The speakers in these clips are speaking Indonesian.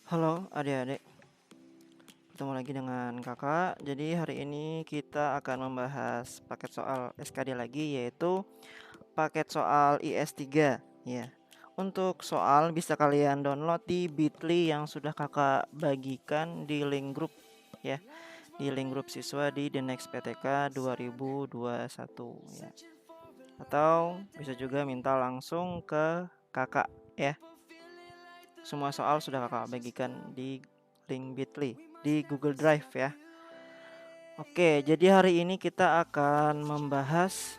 Halo adik-adik, ketemu lagi dengan kakak. Jadi hari ini kita akan membahas paket soal SKD lagi, yaitu paket soal IS3 ya. Untuk soal bisa kalian download di Bitly yang sudah kakak bagikan di link grup ya, di link grup siswa di The Next PTK 2021 ya. Atau bisa juga minta langsung ke kakak ya. Semua soal sudah kakak bagikan di link Bitly di Google Drive ya. Oke, jadi hari ini kita akan membahas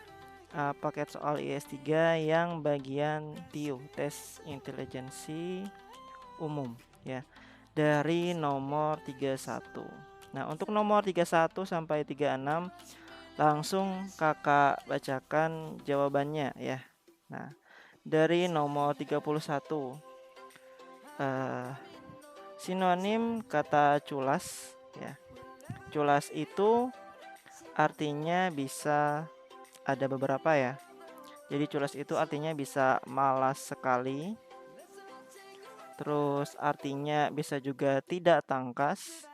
paket soal IS3 yang bagian TIU, tes intelijensi umum ya. Dari nomor 31. Nah, untuk nomor 31 sampai 36 langsung kakak bacakan jawabannya ya. Nah, dari nomor 31 eh, sinonim kata culas ya. Culas itu artinya bisa ada beberapa ya. Jadi culas itu artinya bisa malas sekali. Terus artinya bisa juga tidak tangkas.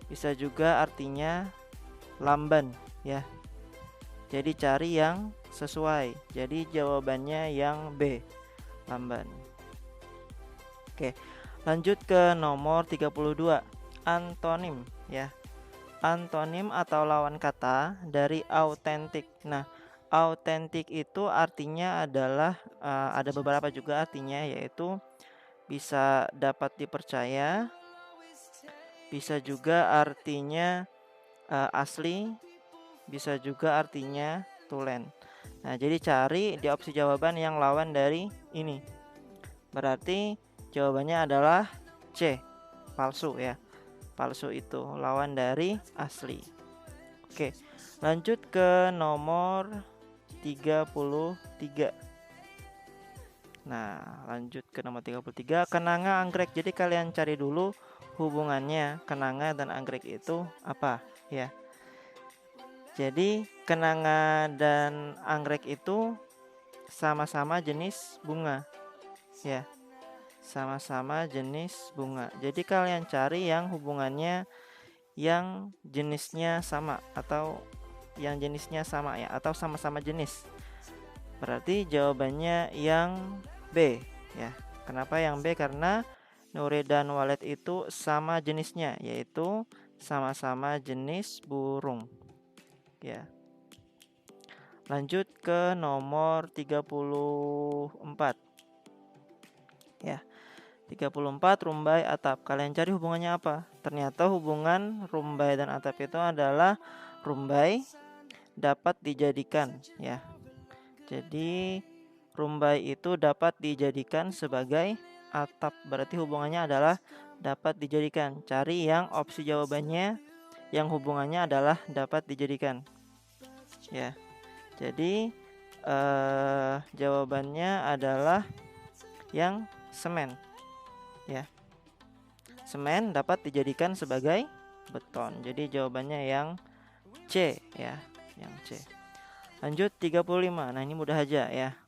Bisa juga artinya lamban ya. Jadi cari yang sesuai. Jadi jawabannya yang B, lamban. Oke, lanjut ke nomor 32, antonim ya. Antonim atau lawan kata dari autentik. Nah, autentik itu artinya adalah ada beberapa juga artinya, yaitu bisa dapat dipercaya, bisa juga artinya asli, bisa juga artinya tulen. Nah, jadi cari di opsi jawaban yang lawan dari ini. Berarti jawabannya adalah C, palsu ya. Palsu itu lawan dari asli. Oke, lanjut ke nomor 33. Nah, lanjut ke nomor 33, kenanga anggrek. Jadi kalian cari dulu hubungannya kenanga dan anggrek itu apa ya. Jadi kenanga dan anggrek itu sama-sama jenis bunga ya. Sama-sama jenis bunga. Jadi kalian cari yang hubungannya yang jenisnya sama atau yang jenisnya sama ya, atau sama-sama jenis. Berarti jawabannya yang B ya. Kenapa yang B? Karena Nuri dan Walet itu sama jenisnya, yaitu sama-sama jenis burung ya. Lanjut ke nomor 34 ya. 34, rumbai atap. Kalian cari hubungannya apa? Ternyata hubungan rumbai dan atap itu adalah rumbai dapat dijadikan ya. Jadi rumbai itu dapat dijadikan sebagai atap. Berarti hubungannya adalah dapat dijadikan. Cari yang opsi jawabannya yang hubungannya adalah dapat dijadikan ya. Jadi jawabannya adalah yang semen ya. Semen dapat dijadikan sebagai beton. Jadi jawabannya yang C ya, yang C. Lanjut 35. Nah, ini mudah aja ya.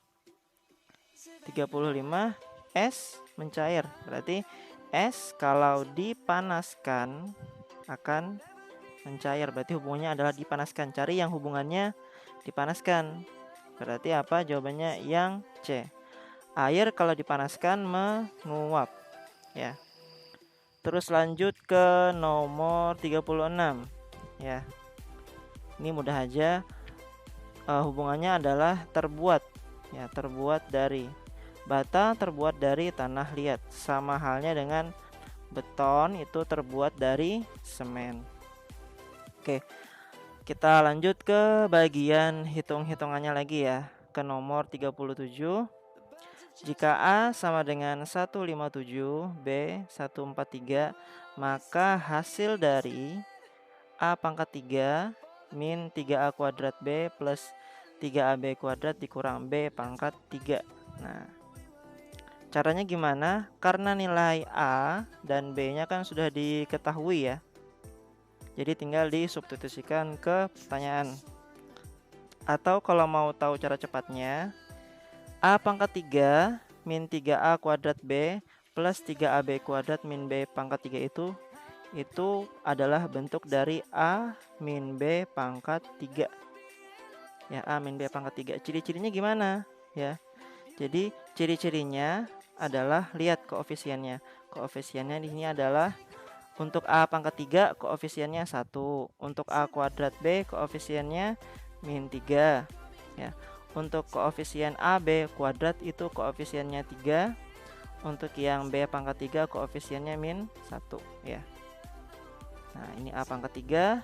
35, es mencair. Berarti es kalau dipanaskan akan mencair. Berarti hubungannya adalah dipanaskan. Cari yang hubungannya dipanaskan. Berarti apa? Jawabannya yang C. Air kalau dipanaskan menguap ya. Terus lanjut ke nomor 36 ya. Ini mudah aja. Hubungannya adalah terbuat ya, terbuat dari bata, terbuat dari tanah liat. Sama halnya dengan beton itu terbuat dari semen. Oke, kita lanjut ke bagian hitung-hitungannya lagi ya. Ke nomor 37. Jika A sama dengan 157, B 143, maka hasil dari A pangkat 3 min 3A kuadrat B plus 3AB kuadrat dikurang B pangkat 3. Nah, caranya gimana? Karena nilai A dan B-nya kan sudah diketahui ya. Jadi tinggal disubstitusikan ke pertanyaan. Atau kalau mau tahu cara cepatnya, A pangkat 3 min 3A kuadrat B plus 3AB kuadrat min B pangkat 3 itu adalah bentuk dari A min B pangkat 3. Ya, A min B pangkat 3. Ciri-cirinya gimana? Ya. Jadi ciri-cirinya adalah lihat koefisiennya. Koefisiennya di sini adalah untuk A pangkat 3 koefisiennya 1. Untuk A kuadrat B koefisiennya min 3. Ya. Untuk koefisien AB kuadrat itu koefisiennya 3. Untuk yang B pangkat 3 koefisiennya min 1 ya. Nah, ini A pangkat 3,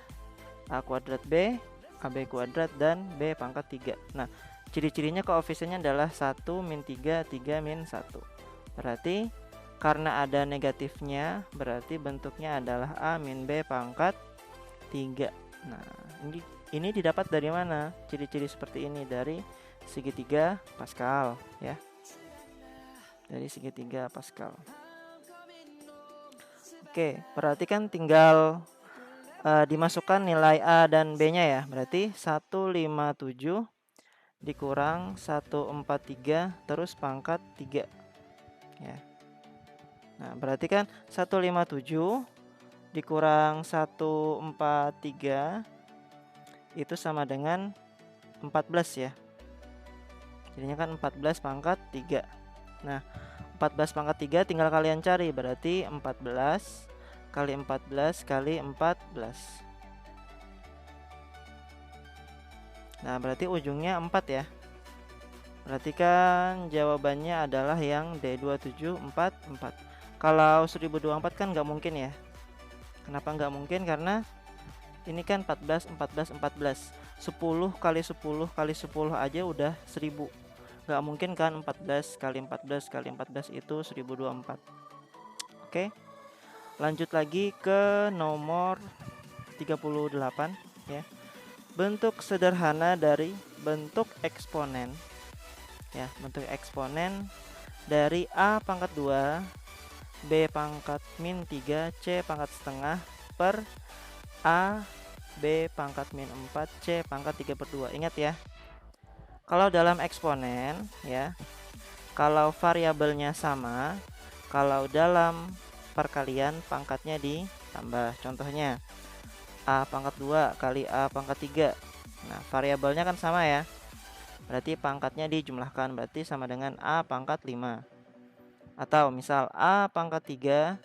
A kuadrat B, AB kuadrat, dan B pangkat 3. Nah, ciri-cirinya koefisiennya adalah 1, min 3, 3, min 1. Berarti karena ada negatifnya, berarti bentuknya adalah A min B pangkat 3. Nah, ini didapat dari mana? Ciri-ciri seperti ini dari segitiga Pascal ya. Dari segitiga Pascal. Oke, berarti kan tinggal dimasukkan nilai A dan B-nya ya. Berarti 157 dikurang 143 terus pangkat 3 ya. Nah, berarti kan 157 dikurang 143 itu sama dengan 14 ya. Jadinya kan 14 pangkat 3. Nah, 14 pangkat 3 tinggal kalian cari, berarti 14 kali 14 kali 14. Nah, berarti ujungnya 4 ya. Berarti kan jawabannya adalah yang D2744. Kalau 1024 kan nggak mungkin ya. Kenapa nggak mungkin? Karena ini kan 14, 14, 14. 10 kali 10 kali 10 aja udah 1000. Nggak mungkin kan 14 kali 14 kali 14 itu 1024. Oke. Lanjut lagi ke nomor 38 ya. Bentuk sederhana dari bentuk eksponen ya, bentuk eksponen dari A pangkat 2 B pangkat min 3 C pangkat setengah per A B pangkat min 4 C pangkat 3/2. Ingat ya, kalau dalam eksponen ya, kalau variabelnya sama, kalau dalam perkalian pangkatnya ditambah. Contohnya A pangkat 2 kali A pangkat 3. Nah, variabelnya kan sama ya. Berarti pangkatnya dijumlahkan, berarti sama dengan A pangkat 5. Atau misal A pangkat 3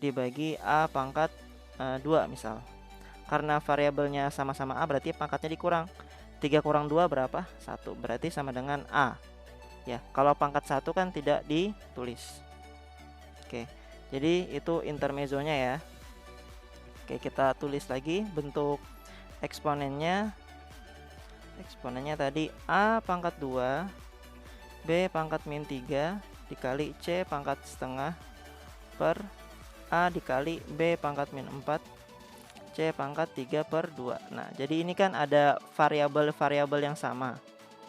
dibagi A pangkat 2 misal. Karena variabelnya sama-sama A, berarti pangkatnya dikurang. 3 kurang 2 berapa? 1. Berarti sama dengan A. Ya, kalau pangkat 1 kan tidak ditulis. Oke. Jadi itu intermezzonya ya. Oke, kita tulis lagi bentuk eksponennya. Eksponennya tadi A pangkat 2 B pangkat min 3 dikali C pangkat setengah per A dikali B pangkat min 4 C pangkat 3/2. Nah, jadi ini kan ada variabel-variabel yang sama.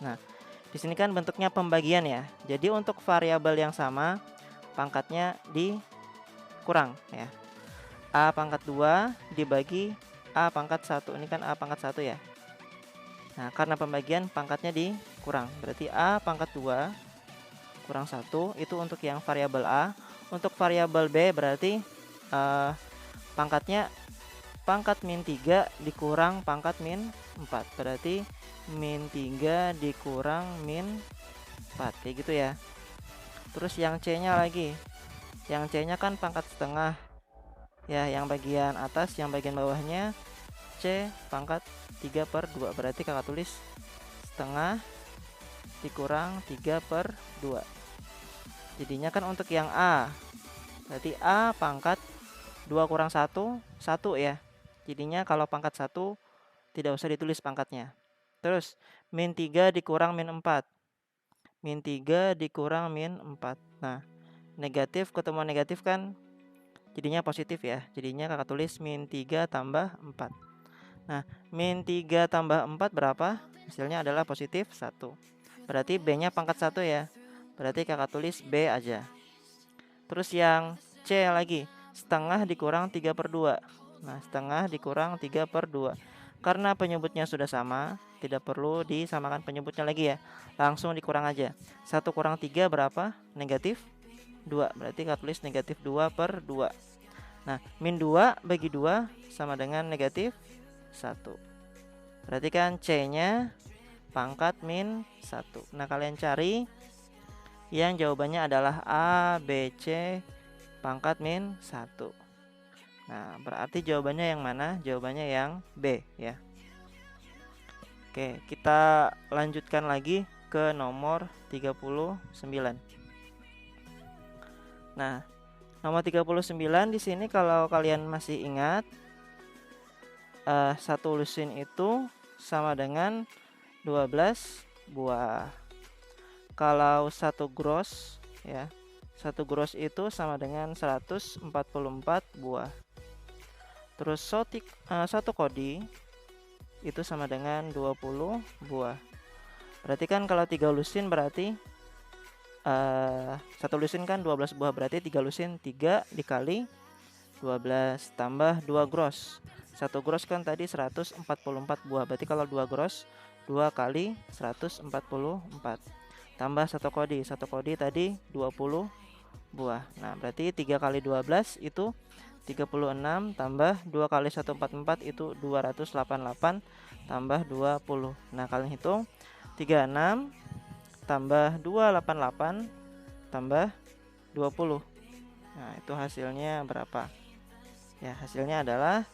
Nah, di sini kan bentuknya pembagian ya. Jadi untuk variabel yang sama pangkatnya dikurang ya. A pangkat 2 dibagi A pangkat 1. Ini kan A pangkat 1 ya. Nah, karena pembagian pangkatnya dikurang. Berarti A pangkat 2 kurang 1 itu untuk yang variabel A. Untuk variabel B berarti pangkatnya pangkat min 3 dikurang pangkat min 4. Berarti min 3 dikurang min 4. Kayak gitu ya. Terus yang C-nya lagi. Yang C-nya kan pangkat setengah. Ya, yang bagian atas, yang bagian bawahnya C pangkat 3/2. Berarti kakak tulis setengah dikurang 3/2. Jadinya kan untuk yang A, berarti A pangkat 2 kurang 1, 1 ya. Jadinya kalau pangkat 1 tidak usah ditulis pangkatnya. Terus min 3 dikurang min 4. Min 3 dikurang min 4. Nah, negatif ketemu negatif kan jadinya positif ya. Jadinya kakak tulis min 3 tambah 4. Nah, min 3 tambah 4 berapa? Hasilnya adalah positif 1. Berarti B-nya pangkat 1 ya. Berarti kakak tulis B aja. Terus yang C lagi, setengah dikurang 3/2. Nah, setengah dikurang 3/2. Karena penyebutnya sudah sama, tidak perlu disamakan penyebutnya lagi ya. Langsung dikurang aja. 1 kurang 3 berapa? Negatif 2. Berarti kakak tulis negatif 2 per 2. Nah, min 2 bagi 2 sama dengan negatif 1. Berarti kan C-nya pangkat min 1. Nah, kalian cari yang jawabannya adalah A, B, C pangkat min 1. Nah, berarti jawabannya yang mana? Jawabannya yang B ya. Oke, kita lanjutkan lagi ke nomor 39. Nah, nomor 39 di sini kalau kalian masih ingat, satu lusin itu sama dengan 12 buah. Kalau satu gross ya, satu gross itu sama dengan 144 buah. Terus satu kodi itu sama dengan 20 buah. Berarti kan kalau 3 lusin berarti satu lusin kan 12 buah, berarti 3 lusin 3 dikali 12 tambah 2 gross. Satu gross kan tadi 144 buah. Berarti kalau 2 gross 2 kali 144 tambah satu kodi. Satu kodi tadi 20 buah. Nah, berarti 3 kali 12 itu 36 tambah 2 kali 144 itu 288 tambah 20. Nah, kalian hitung 36 tambah 288 tambah 20. Nah, itu hasilnya berapa? Ya, hasilnya adalah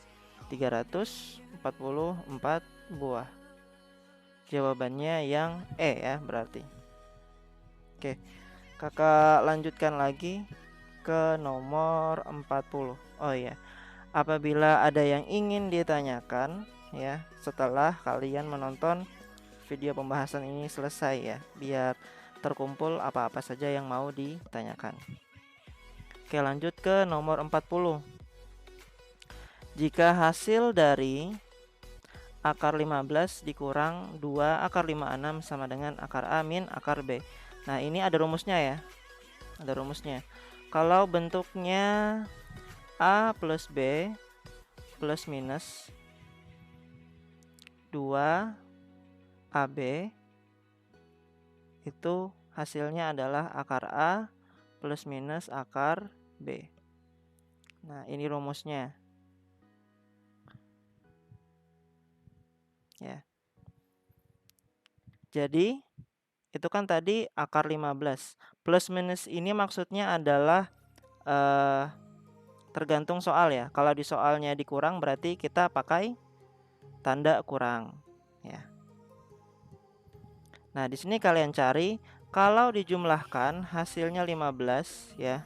344 buah. Jawabannya yang E ya berarti. Oke, kakak lanjutkan lagi ke nomor 40. Oh iya, apabila ada yang ingin ditanyakan ya setelah kalian menonton video pembahasan ini selesai ya, biar terkumpul apa-apa saja yang mau ditanyakan. Oke, lanjut ke nomor 40. Jika hasil dari akar 15 dikurang 2 akar 56 sama dengan akar A min akar B. Nah, ini ada rumusnya ya. Ada rumusnya. Kalau bentuknya A plus B plus minus 2 AB, itu hasilnya adalah akar A plus minus akar B. Nah, ini rumusnya. Ya. Jadi, itu kan tadi akar 15. Plus minus ini maksudnya adalah tergantung soal ya. Kalau di soalnya dikurang berarti kita pakai tanda kurang ya. Nah, di sini kalian cari kalau dijumlahkan hasilnya 15 ya.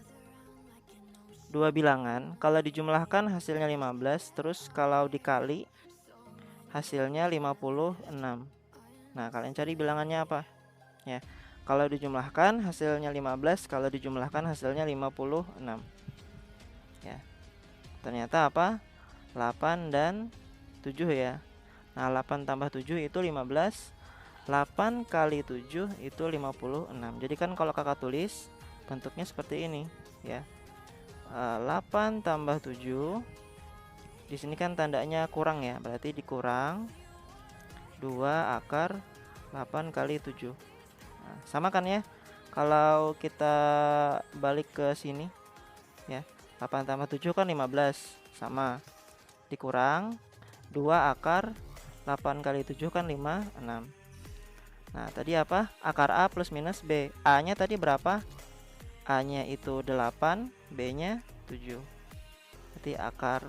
Dua bilangan, kalau dijumlahkan hasilnya 15, terus kalau dikali hasilnya 56. Nah, kalian cari bilangannya apa? Ya. Kalau dijumlahkan hasilnya 15, kalau dijumlahkan hasilnya 56. Ya. Ternyata apa? 8 dan 7 ya. Nah, 8 tambah 7 itu 15. 8 kali 7 itu 56. Jadi kan kalau kakak tulis bentuknya seperti ini ya. 8 tambah 7. Di sini kan tandanya kurang ya, berarti dikurang 2 akar 8 kali 7. Nah, sama kan ya? Kalau kita balik ke sini ya, 8 tambah 7 kan 15, sama. Dikurang 2 akar 8 kali 7 kan 56. Nah, tadi apa? Akar A plus minus B. A-nya tadi berapa? A-nya itu 8, B-nya 7. Berarti akar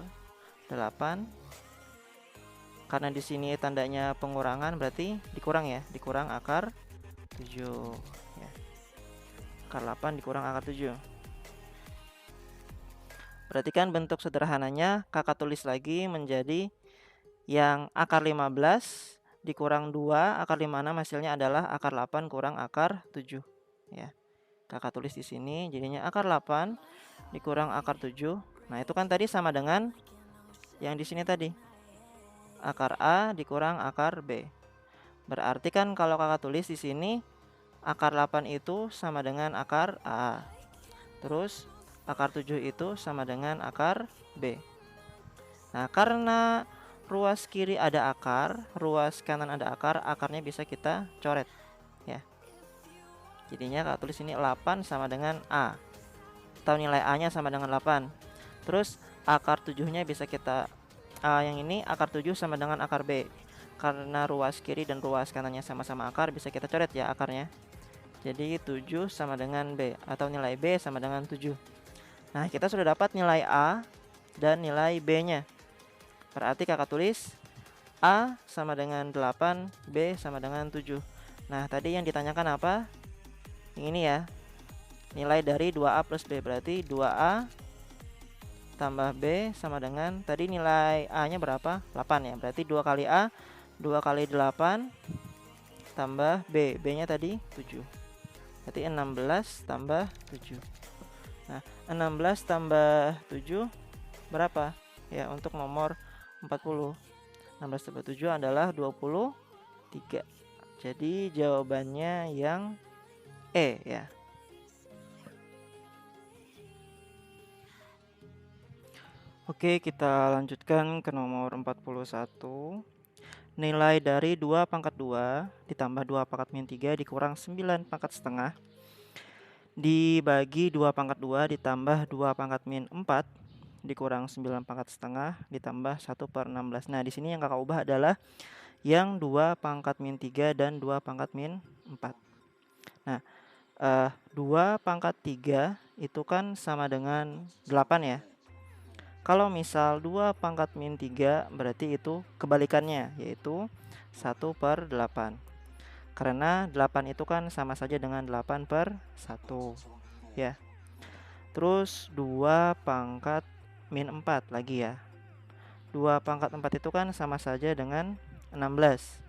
8. Karena di sini tandanya pengurangan berarti dikurang ya, dikurang akar 7 ya. Akar 8 dikurang akar 7. Berarti kan bentuk sederhananya kakak tulis lagi menjadi yang akar 15 dikurang 2 akar 56 hasilnya adalah akar 8 kurang akar 7 ya. Kakak tulis di sini jadinya akar 8 dikurang akar 7. Nah, itu kan tadi sama dengan yang di sini tadi. Akar A dikurang akar B. Berarti kan kalau kakak tulis di sini akar 8 itu sama dengan akar A. Terus akar 7 itu sama dengan akar B. Nah, karena ruas kiri ada akar, ruas kanan ada akar, akarnya bisa kita coret ya. Jadinya kakak tulis ini 8 sama dengan A. atau nilai A nya sama dengan 8. Terus akar 7 nya bisa kita yang ini akar 7 sama dengan akar B. Karena ruas kiri dan ruas kanannya sama-sama akar, bisa kita coret ya akarnya. Jadi 7 sama dengan B, atau nilai B sama dengan 7. Nah, kita sudah dapat nilai A dan nilai B nya. Berarti kakak tulis A sama dengan 8, B sama dengan 7. Nah, tadi yang ditanyakan apa? Yang ini ya. Nilai dari 2A plus B, berarti 2A tambah B sama dengan, tadi nilai A nya berapa? 8 ya. Berarti 2 kali A, 2 kali 8 tambah B. B nya tadi 7. Berarti 16 tambah 7. Nah, 16 tambah 7 berapa? Ya, untuk nomor 40. 16 tambah 7 adalah 23. Jadi jawabannya yang E ya. Oke, kita lanjutkan ke nomor 41. Nilai dari 2 pangkat 2 ditambah 2 pangkat min 3 dikurang 9 pangkat setengah dibagi 2 pangkat 2 ditambah 2 pangkat min 4 dikurang 9 pangkat setengah ditambah 1/16. Nah, di sini yang kakak ubah adalah yang 2 pangkat min 3 dan 2 pangkat min 4. Nah, 2 pangkat 3 itu kan sama dengan 8 ya. Kalau misal 2 pangkat min 3 berarti itu kebalikannya, yaitu 1/8. Karena 8 itu kan sama saja dengan 8/1 ya. Terus 2 pangkat min 4 lagi ya. 2 pangkat 4 itu kan sama saja dengan 16.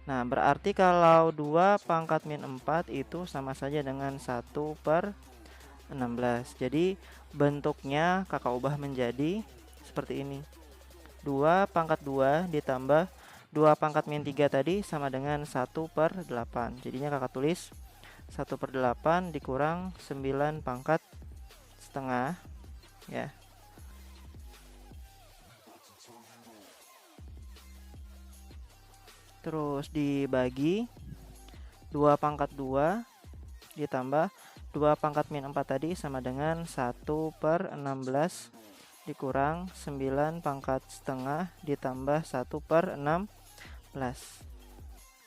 Nah, berarti kalau 2 pangkat min 4 itu sama saja dengan 1/16. Jadi bentuknya kakak ubah menjadi seperti ini. 2 pangkat 2 ditambah 2 pangkat min 3 tadi sama dengan 1/8. Jadinya kakak tulis 1/8 dikurang 9 pangkat setengah ya. Terus dibagi 2 pangkat 2 ditambah 2 pangkat min 4 tadi sama dengan 1/16 dikurang 9 pangkat setengah ditambah 1/16.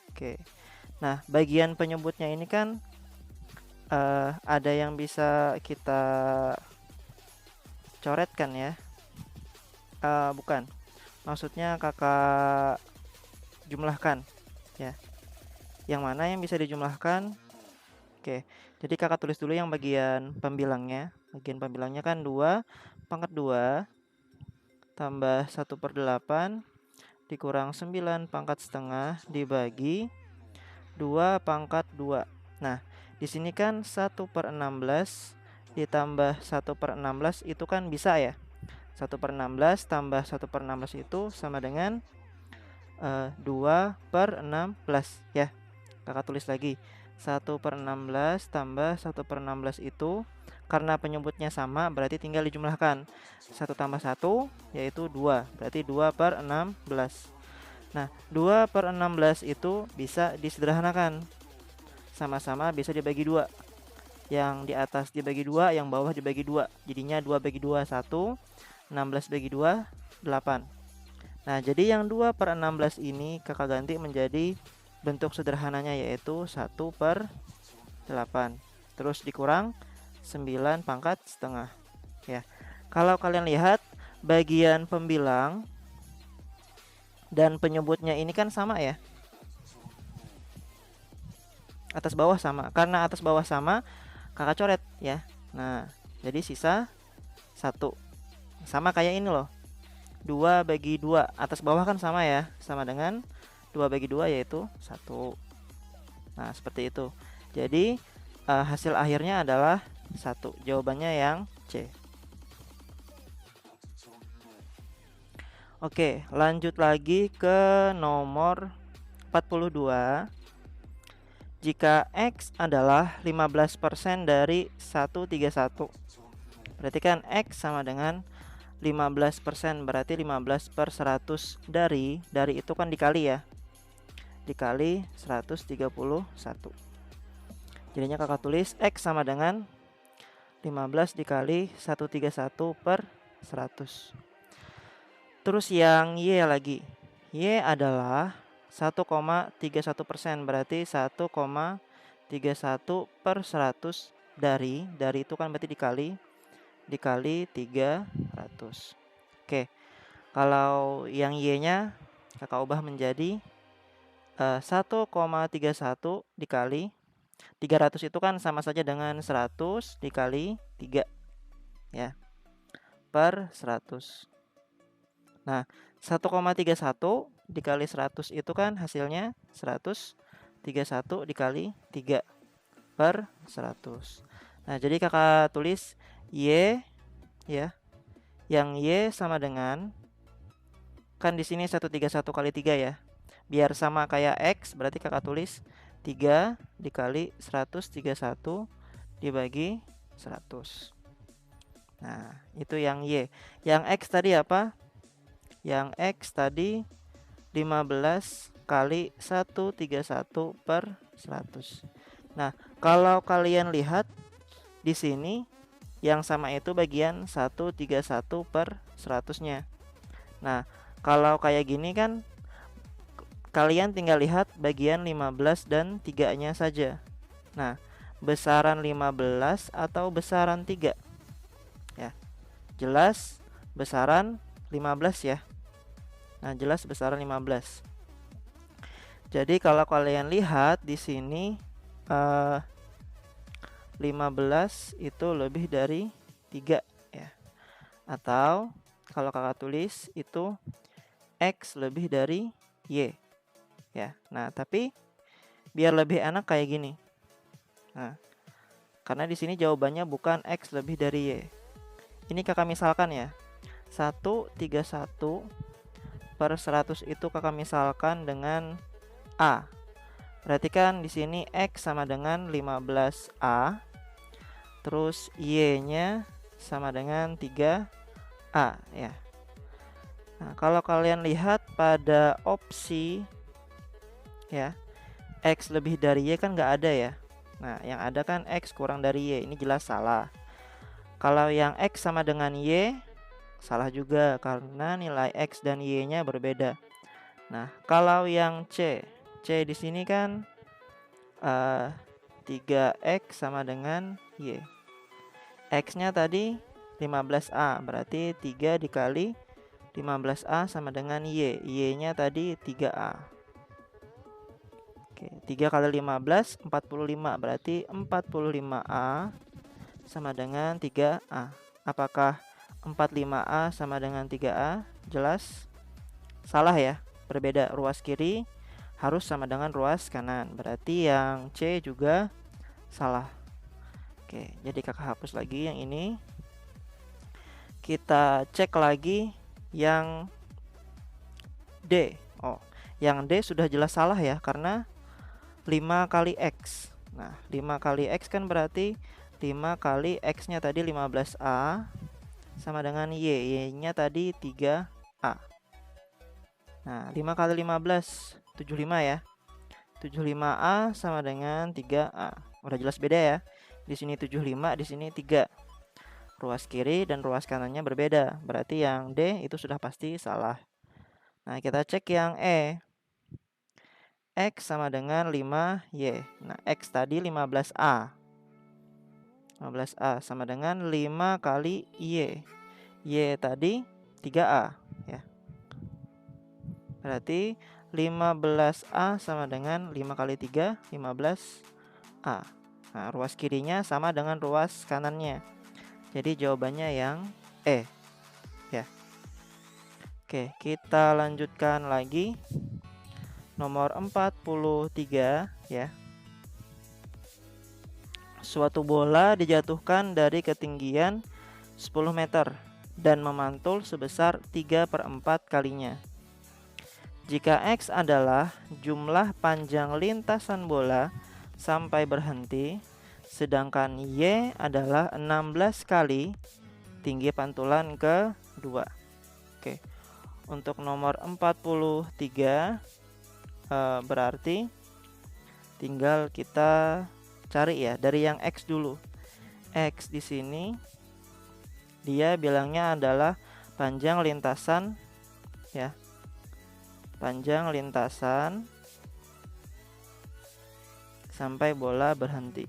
Oke. Nah, bagian penyebutnya ini kan ada yang bisa kita coretkan ya. Bukan. Maksudnya kakak jumlahkan ya. Yang mana yang bisa dijumlahkan? Oke, jadi kakak tulis dulu yang bagian pembilangnya. Bagian pembilangnya kan 2 pangkat 2 tambah 1/8 dikurang 9 pangkat setengah dibagi 2 pangkat 2. Nah, di sini kan 1/16 ditambah 1/16 itu kan bisa ya. 1/16 tambah 1/16 itu sama dengan 2/16 ya. Kakak tulis lagi 1/16 tambah 1/16 itu karena penyebutnya sama berarti tinggal dijumlahkan. 1 tambah 1 yaitu 2, berarti 2/16. Nah, 2/16 itu bisa disederhanakan. Sama-sama bisa dibagi 2. Yang di atas dibagi 2, yang bawah dibagi 2. Jadinya 2 bagi 2 1, 16 bagi 2 8. Nah, jadi yang 2/16 ini kakak ganti menjadi bentuk sederhananya yaitu 1/8. Terus dikurang 9 pangkat setengah ya. Kalau kalian lihat bagian pembilang dan penyebutnya ini kan sama ya. Atas bawah sama. Karena atas bawah sama, kakak coret ya. Nah, jadi sisa 1. Sama kayak ini loh. 2 bagi 2. Atas bawah kan sama ya. Sama dengan 2 bagi 2 yaitu 1. Nah, seperti itu. Jadi hasil akhirnya adalah 1. Jawabannya yang C. Oke, lanjut lagi ke nomor 42. Jika X adalah 15% dari 131, berarti kan X sama dengan 15%, berarti 15/100 dari itu kan dikali ya. Dikali 131. Jadinya kakak tulis X sama dengan 15 dikali 131 per 100. Terus yang Y lagi. Y adalah 1,31%, berarti 1,31 per 100 dari itu kan berarti dikali 300. Oke, kalau yang Y-nya kakak ubah menjadi 1,31 dikali 300, itu kan sama saja dengan 100 dikali 3 ya, per 100. Nah, 1,31 dikali 100 itu kan hasilnya 131 dikali 3 per 100. Nah, jadi kakak tulis Y ya. Yang Y sama dengan, kan di sini 131 kali 3 ya. Biar sama kayak X, berarti kakak tulis 3 dikali 131 dibagi 100. Nah, itu yang Y. Yang X tadi apa? Yang X tadi 15 kali 131 per 100. Nah, kalau kalian lihat di sini yang sama itu bagian 131 per 100-nya. Nah, kalau kayak gini kan kalian tinggal lihat bagian 15 dan 3-nya saja. Nah, besaran 15 atau besaran 3? Ya, jelas besaran 15 ya. Nah, jelas besaran 15. Jadi kalau kalian lihat di sini 15 itu lebih dari 3 ya. Atau kalau kakak tulis itu X lebih dari Y ya. Nah, tapi biar lebih enak kayak gini. Nah, karena di sini jawabannya bukan X lebih dari Y. Ini kakak misalkan ya. 131 per 100 itu kakak misalkan dengan A. Berarti kan di sini X sama dengan 15A. Terus Y-nya sama dengan 3A ya. Nah, kalau kalian lihat pada opsi ya, X lebih dari Y kan nggak ada ya. Nah, yang ada kan X kurang dari Y. Ini jelas salah. Kalau yang X sama dengan Y, salah juga karena nilai X dan Y-nya berbeda. Nah, kalau yang C di sini kan 3X sama dengan Y. X-nya tadi 15A, berarti 3 dikali 15A sama dengan Y. Y-nya tadi 3A. Oke, 3 kali 15, 45, berarti 45A sama dengan 3A. Apakah 45A sama dengan 3A? Jelas salah ya, berbeda. Ruas kiri harus sama dengan ruas kanan, berarti yang C juga salah. Oke, jadi kakak hapus lagi yang ini. Kita cek lagi yang D. Oh, yang D sudah jelas salah ya, karena 5 kali X. Nah, 5 kali X kan berarti 5 kali X-nya tadi 15A sama dengan Y. Y-nya tadi 3A. Nah, 5 kali 15, 75 ya. 75A sama dengan 3A. Udah jelas beda ya. Di sini 75, di sini 3. Ruas kiri dan ruas kanannya berbeda. Berarti yang D itu sudah pasti salah. Nah, kita cek yang E. X sama dengan 5Y. Nah, X tadi 15A. 15A sama dengan 5 kali Y. Y tadi 3A ya. Berarti 15A sama dengan 5 kali 3, 15A. Nah, ruas kirinya sama dengan ruas kanannya. Jadi jawabannya yang E ya. Oke, kita lanjutkan lagi. Nomor 43 ya. Suatu bola dijatuhkan dari ketinggian 10 meter dan memantul sebesar 3/4 kalinya. Jika X adalah jumlah panjang lintasan bola sampai berhenti, sedangkan Y adalah 16 kali tinggi pantulan kedua. Oke. Untuk nomor 43 berarti tinggal kita cari ya dari yang X dulu. X di sini dia bilangnya adalah panjang lintasan ya. Panjang lintasan sampai bola berhenti.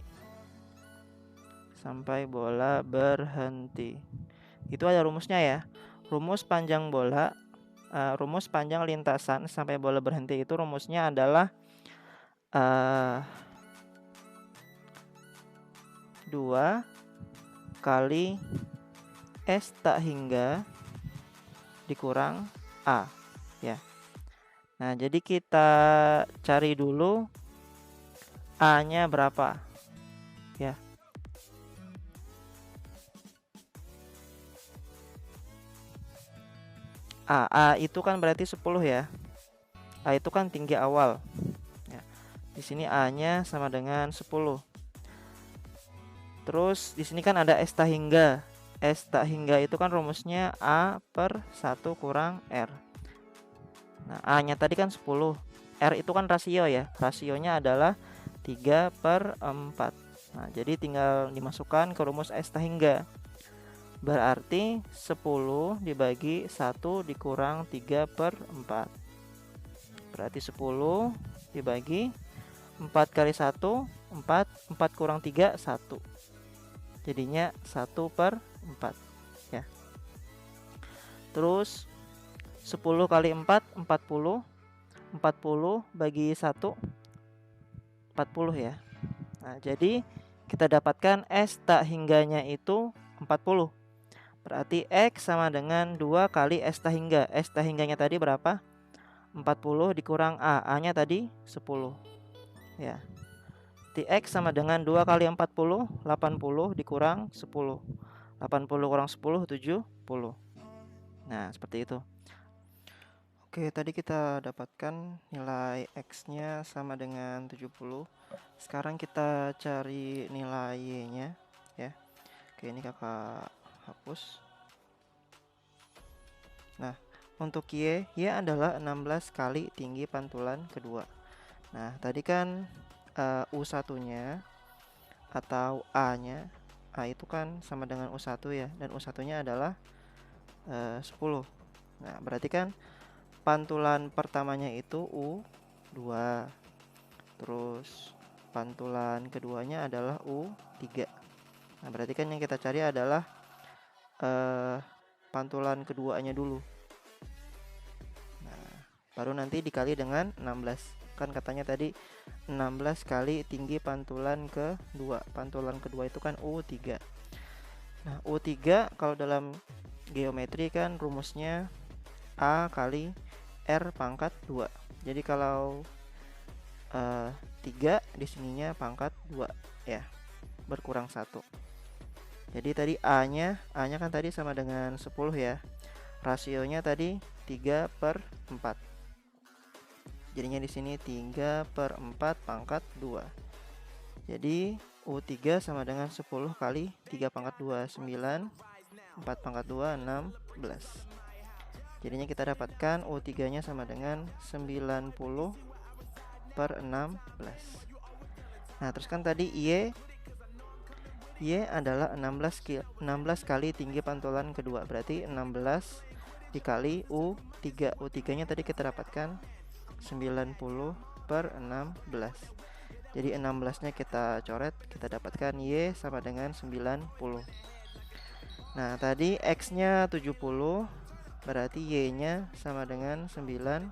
Sampai bola berhenti. Itu ada rumusnya ya. Rumus panjang bola, rumus panjang lintasan sampai bola berhenti itu rumusnya adalah 2 kali S tak hingga dikurang A ya. Nah, jadi kita cari dulu A-nya berapa ya. A itu kan berarti 10 ya. A itu kan tinggi awal. Ya. Di sini A-nya sama dengan 10. Terus di sini kan ada S tak hingga. S tak hingga itu kan rumusnya A per 1 kurang R. Nah, A-nya tadi kan 10. R itu kan rasio ya. Rasionya adalah 3 per 4. Nah, jadi tinggal dimasukkan ke rumus S tak hingga. Berarti 10 dibagi 1 dikurang 3 per 4. Berarti 10 dibagi 4 kali 1, 4. 4 kurang 3, 1. Jadinya 1 per 4 ya. Terus 10 kali 4, 40. 40 bagi 1, 40 ya. Nah, jadi kita dapatkan S tak hingganya itu 40. Berarti X sama dengan 2 kali S tak hingga. S tak hingganya tadi berapa? 40 dikurang A. A-nya tadi 10 ya. X sama dengan 2 kali 40, 80 dikurang 10. 80 kurang 10, 70. Nah, seperti itu. Oke, tadi kita dapatkan nilai X-nya sama dengan 70. Sekarang kita cari nilai Y-nya ya. Oke, ini kakak hapus. Nah, untuk Y adalah 16 kali tinggi pantulan kedua. Nah, tadi kan U1-nya atau A-nya, A itu kan sama dengan U1 ya, dan U1-nya adalah 10. Nah, berarti kan pantulan pertamanya itu U2. Terus pantulan keduanya adalah U3. Nah, berarti kan yang kita cari adalah pantulan keduanya dulu. Nah, baru nanti dikali dengan 16. Kan katanya tadi 16 kali tinggi pantulan kedua. Pantulan kedua itu kan U3. Nah, U3 kalau dalam geometri kan rumusnya A kali R pangkat 2. Jadi kalau 3 di sininya pangkat 2 ya. Berkurang 1. Jadi tadi A-nya kan tadi sama dengan 10 ya. Rasionya tadi 3 per 4. Jadinya di sini 3 per 4 pangkat 2. Jadi U3 sama dengan 10 kali 3 pangkat 2, 9. 4 pangkat 2, 16. Jadinya kita dapatkan U3 nya sama dengan 90 per 16. Nah, terus kan tadi Y adalah 16 kali tinggi pantulan kedua. Berarti 16 dikali U3. U3 nya tadi kita dapatkan 90 per 16. Jadi 16 nya kita coret, kita dapatkan Y sama dengan 90. Nah, tadi X nya 70, berarti Y nya sama dengan 90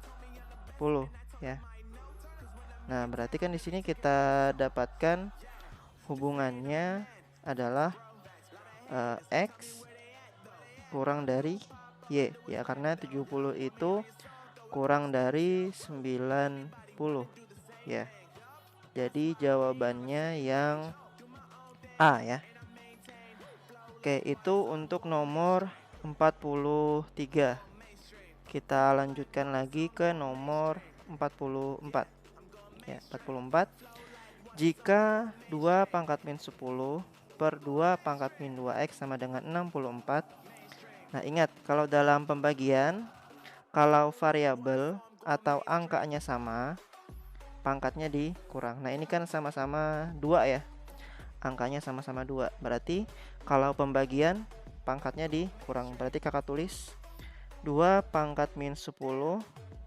ya. Nah, berarti kan di sini kita dapatkan hubungannya adalah X kurang dari Y ya, karena 70 itu kurang dari 90 ya. Jadi jawabannya yang A ya. Oke, itu untuk nomor 43. Kita lanjutkan lagi ke nomor 44 ya. 44. Jika 2 pangkat min 10 per 2 pangkat min 2X sama dengan 64. Nah, ingat kalau dalam pembagian, kalau variabel atau angkanya sama, pangkatnya dikurang. Nah, ini kan sama-sama 2 ya. angkanya sama-sama 2. Berarti kalau pembagian pangkatnya dikurang. Berarti kakak tulis 2 pangkat min 10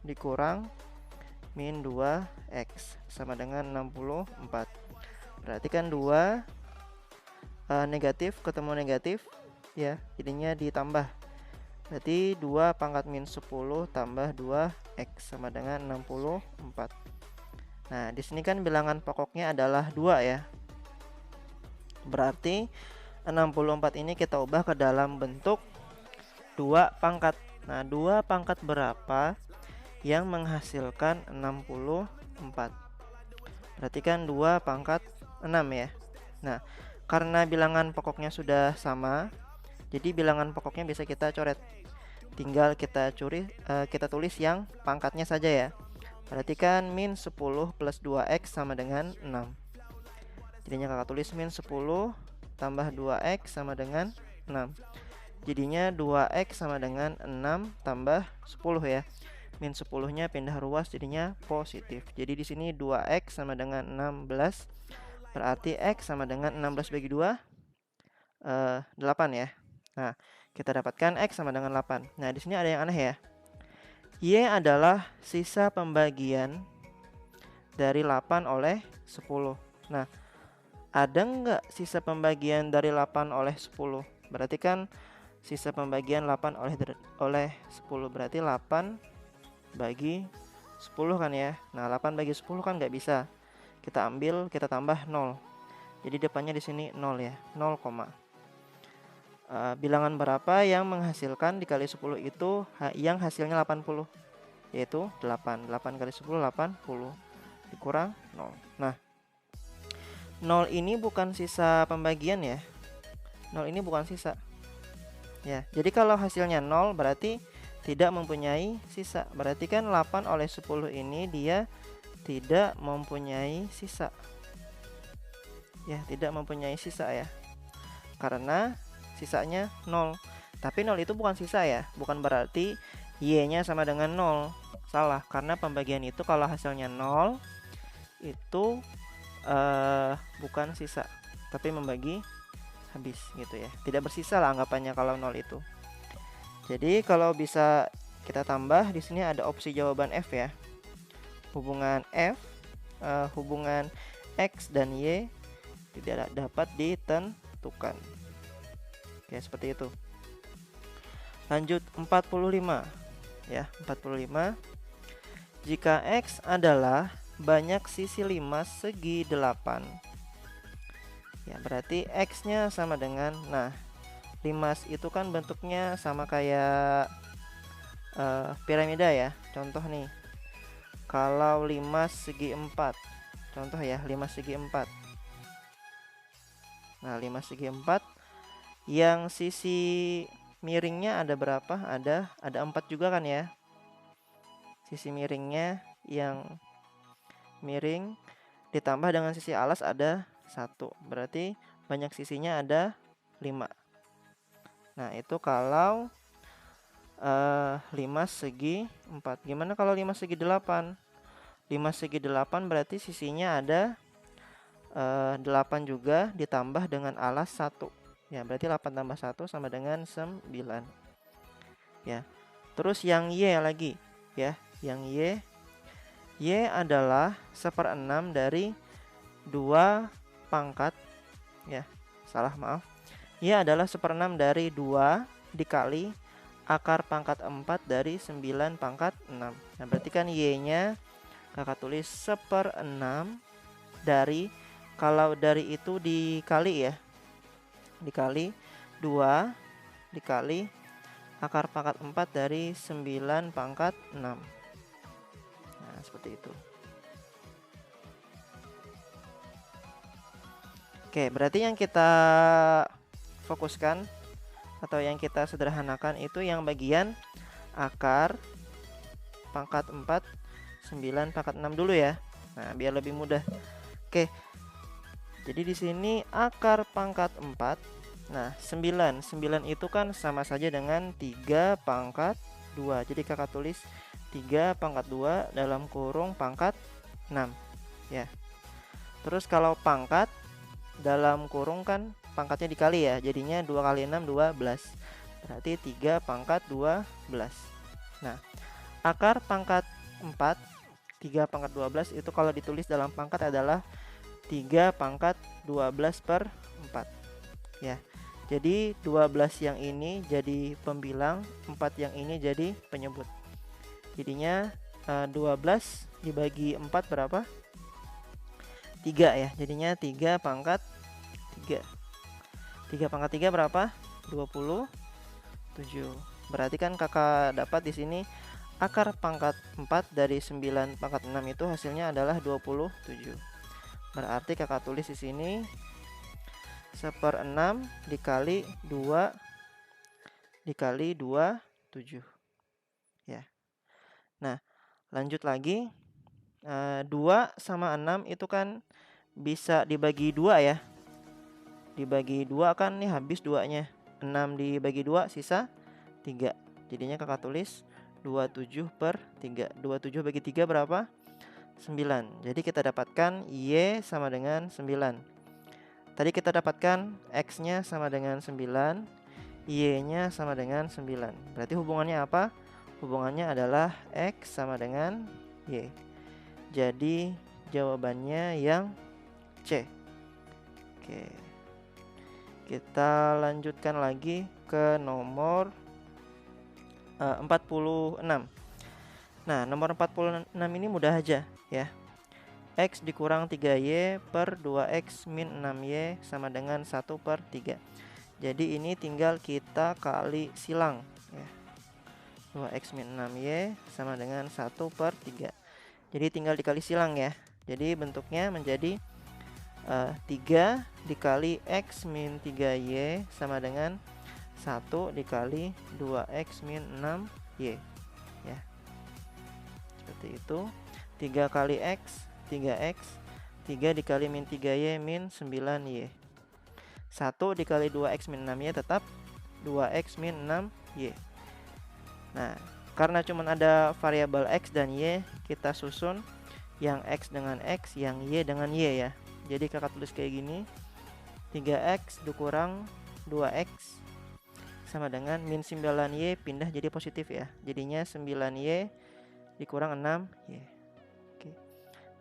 dikurang min 2x sama dengan 64. Berarti kan 2 negatif ketemu negatif ya, jadinya ditambah. Berarti 2 pangkat min 10 tambah 2x sama dengan 64. Nah, di sini kan bilangan pokoknya adalah 2 ya. Berarti 64 ini kita ubah ke dalam bentuk 2 pangkat. Nah, 2 pangkat berapa yang menghasilkan 64? Berarti kan 2 pangkat 6 ya. Nah, karena bilangan pokoknya sudah sama, jadi bilangan pokoknya bisa kita coret. Tinggal kita tulis yang pangkatnya saja ya. Berarti kan min 10 plus 2x sama dengan 6. Jadinya kakak tulis min 10 tambah 2x sama dengan 6. Jadinya 2x sama dengan 6 tambah 10 ya. Min 10-nya pindah ruas jadinya positif. Jadi di sini 2x sama dengan 16. Berarti x sama dengan 16 bagi 2 8 ya. Nah, kita dapatkan x sama dengan 8. Nah, di sini ada yang aneh ya. Y adalah sisa pembagian dari 8 oleh 10. Nah, ada nggak sisa pembagian dari 8 oleh 10? Berarti kan sisa pembagian 8 oleh 10. Berarti 8 bagi 10 kan ya. Nah, 8 bagi 10 kan nggak bisa. Kita ambil, kita tambah 0. Jadi depannya di sini 0 ya. 0, bilangan berapa yang menghasilkan dikali 10 itu yang hasilnya 80? Yaitu 8. 8 kali 10 80 dikurang 0. Nah, 0 ini bukan sisa pembagian ya. 0 ini bukan sisa. Ya, jadi kalau hasilnya 0 berarti tidak mempunyai sisa. Berarti kan 8 oleh 10 ini dia tidak mempunyai sisa. Ya, tidak mempunyai sisa ya. Karena sisanya 0. Tapi 0 itu bukan sisa ya. Bukan berarti Y-nya sama dengan 0. Salah, karena pembagian itu kalau hasilnya 0 itu bukan sisa, tapi membagi habis gitu ya. Tidak bersisa lah anggapannya kalau 0 itu. Jadi kalau bisa kita tambah di sini ada opsi jawaban F ya. Hubungan F, hubungan X dan Y tidak dapat ditentukan. Oke, seperti itu. Lanjut 45 ya, 45. Jika X adalah banyak sisi 5 segi 8 ya, berarti X-nya sama dengan, nah 5 itu kan bentuknya sama kayak piramida ya. Contoh nih, kalau 5 segi 4, contoh ya, 5 segi 4. Nah, 5 segi 4 yang sisi miringnya ada berapa? Ada 4 juga kan ya. Sisi miringnya yang miring ditambah dengan sisi alas ada 1. Berarti banyak sisinya ada 5. Nah, itu kalau 5 segi 4. Gimana kalau 5 segi 8? 5 segi 8 berarti sisinya ada 8 juga ditambah dengan alas 1. Ya, berarti 8 tambah 1 sama dengan 9. Ya. Terus yang Y lagi ya. Yang Y adalah 1/6 dari 2 pangkat ya. Salah, maaf. Y adalah 1/6 dari 2 dikali akar pangkat 4 dari 9 pangkat 6. Nah, berarti kan Y-nya kakak tulis 1/6 dari, kalau dari itu dikali ya, dikali 2 dikali akar pangkat 4 dari 9 pangkat 6. Nah, seperti itu. Oke, berarti yang kita fokuskan atau yang kita sederhanakan itu yang bagian akar pangkat 4 9 pangkat 6 dulu ya. Nah, biar lebih mudah. Oke. Jadi di sini akar pangkat 4. Nah, 9 itu kan sama saja dengan 3 pangkat 2. Jadi kakak tulis 3 pangkat 2 dalam kurung pangkat 6 ya. Terus kalau pangkat dalam kurung kan pangkatnya dikali ya, jadinya 2 kali 6 12. Berarti 3 pangkat 12. Nah, akar pangkat 4, 3 pangkat 12 itu kalau ditulis dalam pangkat adalah 3 pangkat 12 per 4 ya. Jadi 12 yang ini jadi pembilang, 4 yang ini jadi penyebut. Jadinya 12 dibagi 4 berapa? 3 ya. Jadinya 3 pangkat 3. 3 pangkat 3 berapa? 27. Berarti kan kakak dapat di sini akar pangkat 4 dari 9 pangkat 6 itu hasilnya adalah 27. Berarti kakak tulis di sini 1/6 dikali 2 dikali 27 ya. Nah, lanjut lagi. 2 sama 6 itu kan bisa dibagi 2 ya. Dibagi 2 kan nih habis 2-nya. 6 dibagi 2 sisa 3. Jadinya kakak tulis 27 per 3. 27 bagi 3 berapa? 9. Jadi kita dapatkan Y sama dengan 9. Tadi kita dapatkan X-nya sama dengan 9, Y-nya sama dengan 9. Berarti hubungannya apa? Hubungannya adalah X sama dengan Y. Jadi jawabannya yang C. Oke. Kita lanjutkan lagi ke nomor 46. Nah, nomor 46 ini mudah aja ya. X dikurang 3Y per 2X min 6Y sama dengan 1/3. Jadi ini tinggal kita kali silang ya. 2X min 6Y sama dengan 1/3. Jadi tinggal dikali silang ya. Jadi bentuknya menjadi 3 dikali X min 3Y sama dengan 1 dikali 2X min 6Y ya. Seperti itu. 3 kali X 3X, 3 dikali min 3Y min 9Y. 1 dikali 2X min 6Y tetap 2X min 6Y. Nah, karena cuma ada variabel X dan Y, kita susun yang X dengan X, yang Y dengan Y ya. Jadi kakak tulis kayak gini, 3X dikurang 2X sama dengan min 9Y pindah jadi positif ya. Jadinya 9Y dikurang 6Y.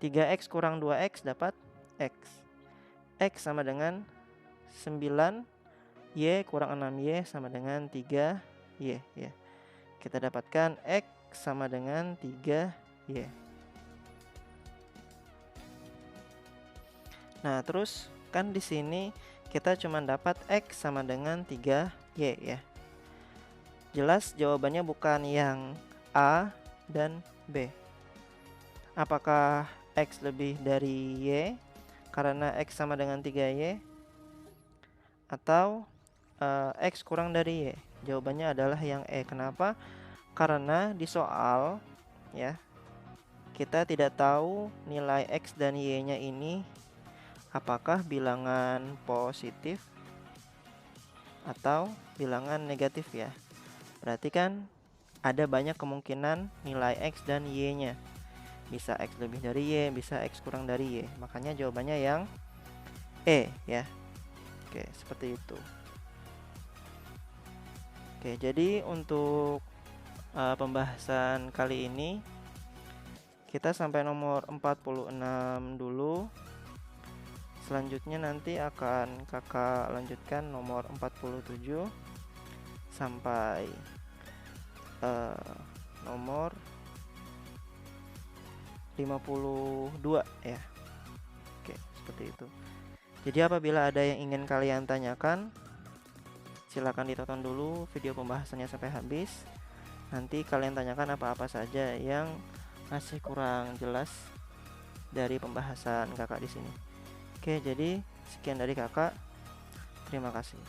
3X kurang 2X dapat X. X sama dengan 9, Y kurang 6Y sama dengan 3Y ya. Kita dapatkan X sama dengan 3Y. Nah, terus kan di sini kita cuma dapat X sama dengan 3Y ya. Jelas jawabannya bukan yang A dan B. Apakah X lebih dari Y karena X sama dengan 3Y, atau X kurang dari Y? Jawabannya adalah yang E. Kenapa? Karena di soal ya, kita tidak tahu nilai X dan Y-nya ini apakah bilangan positif atau bilangan negatif ya. Berarti kan ada banyak kemungkinan nilai X dan Y-nya. Bisa X lebih dari Y, bisa X kurang dari Y. Makanya jawabannya yang E ya. Oke, seperti itu. Oke, jadi untuk pembahasan kali ini kita sampai nomor 46 dulu. Selanjutnya nanti akan kakak lanjutkan nomor 47 sampai nomor 52 ya. Oke, seperti itu. Jadi apabila ada yang ingin kalian tanyakan, silakan ditonton dulu video pembahasannya sampai habis. Nanti kalian tanyakan apa-apa saja yang masih kurang jelas dari pembahasan kakak di sini. Oke, jadi sekian dari kakak. Terima kasih.